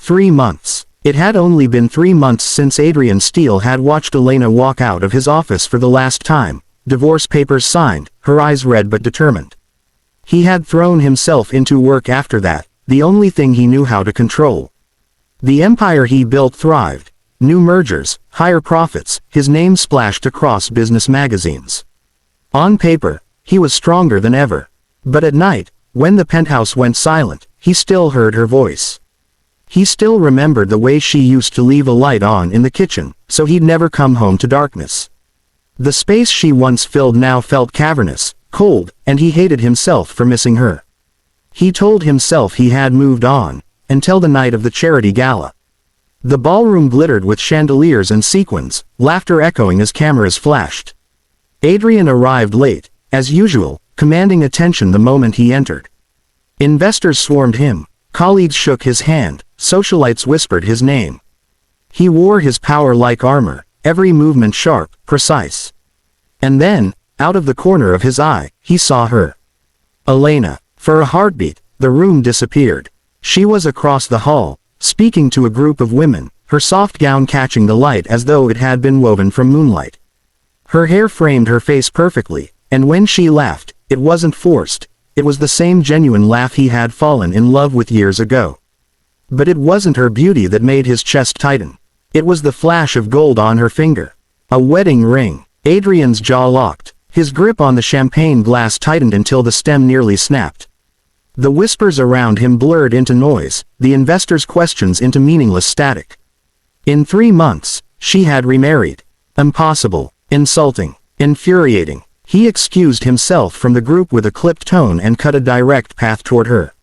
3 months. It had only been 3 months since Adrian Steele had watched Elena walk out of his office for the last time, divorce papers signed, her eyes red but determined. He had thrown himself into work after that, the only thing he knew how to control. The empire he built thrived. New mergers, higher profits, his name splashed across business magazines. On paper, he was stronger than ever. But at night, when the penthouse went silent, he still heard her voice. He still remembered the way she used to leave a light on in the kitchen, so he'd never come home to darkness. The space she once filled now felt cavernous, cold, and he hated himself for missing her. He told himself he had moved on, until the night of the charity gala. The ballroom glittered with chandeliers and sequins, laughter echoing as cameras flashed. Adrian arrived late, as usual, commanding attention the moment he entered. Investors swarmed him, colleagues shook his hand, socialites whispered his name. He wore his power like armor, every movement sharp, precise. And then, out of the corner of his eye, he saw her. Elena. For a heartbeat, the room disappeared. She was across the hall, speaking to a group of women, her soft gown catching the light as though it had been woven from moonlight. Her hair framed her face perfectly, and when she laughed, it wasn't forced, it was the same genuine laugh he had fallen in love with years ago. But it wasn't her beauty that made his chest tighten. It was the flash of gold on her finger. A wedding ring. Adrian's jaw locked. His grip on the champagne glass tightened until the stem nearly snapped. The whispers around him blurred into noise, the investors' questions into meaningless static. In 3 months, she had remarried. Impossible, insulting, infuriating. He excused himself from the group with a clipped tone and cut a direct path toward her.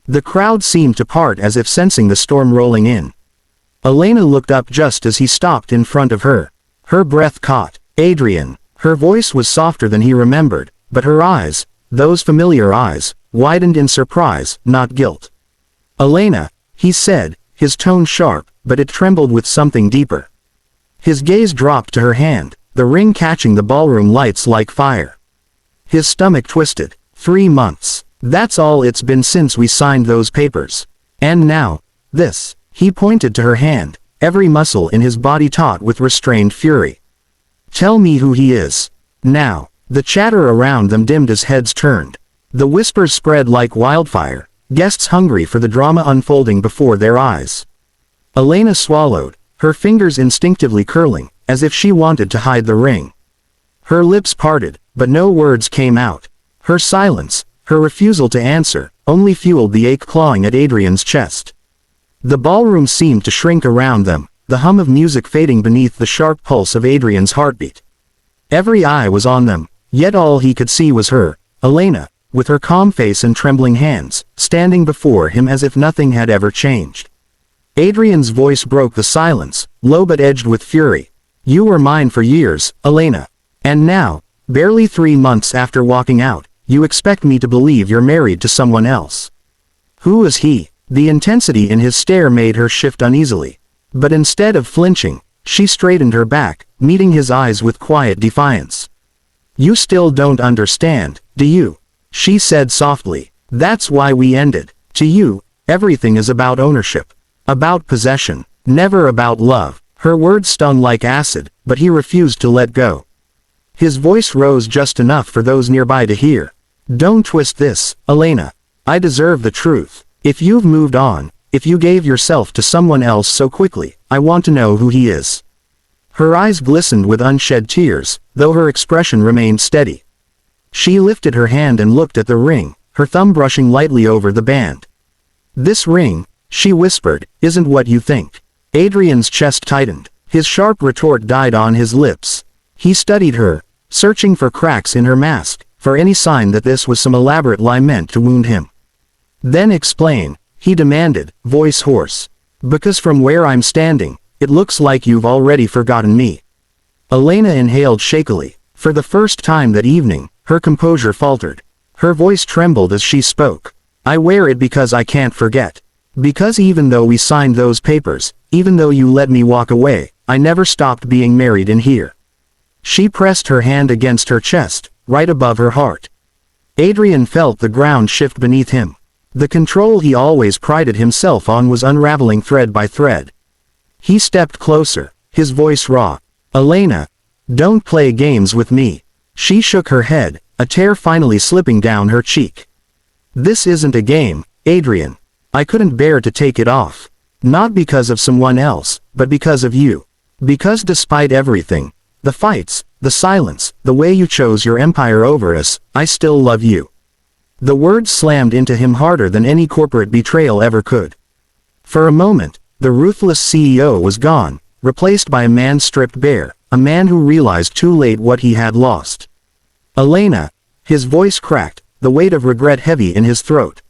The crowd seemed to part as if sensing the storm rolling in. Elena looked up just as he stopped in front of her. Her breath caught. Adrian. Her voice was softer than he remembered, but her eyes, those familiar eyes, widened in surprise, not guilt. Elena, he said, his tone sharp, but it trembled with something deeper. His gaze dropped to her hand, the ring catching the ballroom lights like fire. His stomach twisted. 3 months. That's all it's been since we signed those papers. And now, this. He pointed to her hand, every muscle in his body taut with restrained fury. Tell me who he is. Now. The chatter around them dimmed as heads turned. The whispers spread like wildfire, guests hungry for the drama unfolding before their eyes. Elena swallowed, her fingers instinctively curling, as if she wanted to hide the ring. Her lips parted, but no words came out. Her silence, her refusal to answer, only fueled the ache clawing at Adrian's chest. The ballroom seemed to shrink around them, the hum of music fading beneath the sharp pulse of Adrian's heartbeat. Every eye was on them, yet all he could see was her, Elena, with her calm face and trembling hands, standing before him as if nothing had ever changed. Adrian's voice broke the silence, low but edged with fury. You were mine for years, Elena. And now, barely 3 months after walking out, you expect me to believe you're married to someone else. Who is he? The intensity in his stare made her shift uneasily. But instead of flinching, she straightened her back, meeting his eyes with quiet defiance. You still don't understand, do you? She said softly. That's why we ended. To you, everything is about ownership. About possession. Never about love. Her words stung like acid, but he refused to let go. His voice rose just enough for those nearby to hear. Don't twist this, Elena. I deserve the truth. If you've moved on, if you gave yourself to someone else so quickly, I want to know who he is. Her eyes glistened with unshed tears, though her expression remained steady. She lifted her hand and looked at the ring, her thumb brushing lightly over the band. This ring, she whispered, isn't what you think. Adrian's chest tightened. His sharp retort died on his lips. He studied her, searching for cracks in her mask, for any sign that this was some elaborate lie meant to wound him. Then explain, he demanded, voice hoarse. Because from where I'm standing, it looks like you've already forgotten me. Elena inhaled shakily. For the first time that evening, her composure faltered. Her voice trembled as she spoke. I wear it because I can't forget. Because even though we signed those papers, even though you let me walk away, I never stopped being married in here. She pressed her hand against her chest, right above her heart. Adrian felt the ground shift beneath him. The control he always prided himself on was unraveling thread by thread. He stepped closer, his voice raw. "Elena, don't play games with me." She shook her head, a tear finally slipping down her cheek. "This isn't a game, Adrian. I couldn't bear to take it off. Not because of someone else, but because of you. Because despite everything, the fights, the silence, the way you chose your empire over us, I still love you." The words slammed into him harder than any corporate betrayal ever could. For a moment, the ruthless CEO was gone, replaced by a man stripped bare, a man who realized too late what he had lost. "Elena," his voice cracked, the weight of regret heavy in his throat.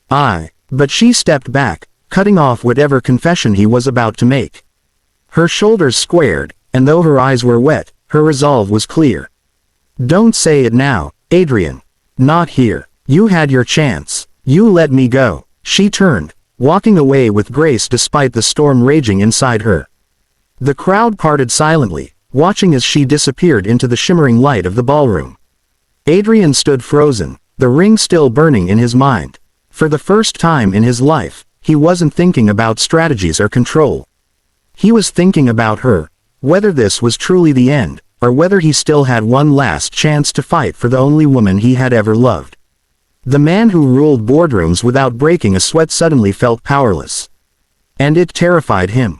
But she stepped back, cutting off whatever confession he was about to make. Her shoulders squared, and though her eyes were wet, her resolve was clear. "Don't say it now, Adrian. Not here. You had your chance. You let me go." She turned, walking away with grace despite the storm raging inside her. The crowd parted silently, watching as she disappeared into the shimmering light of the ballroom. Adrian stood frozen, the ring still burning in his mind. For the first time in his life, he wasn't thinking about strategies or control. He was thinking about her, whether this was truly the end, or whether he still had one last chance to fight for the only woman he had ever loved. The man who ruled boardrooms without breaking a sweat suddenly felt powerless. And it terrified him.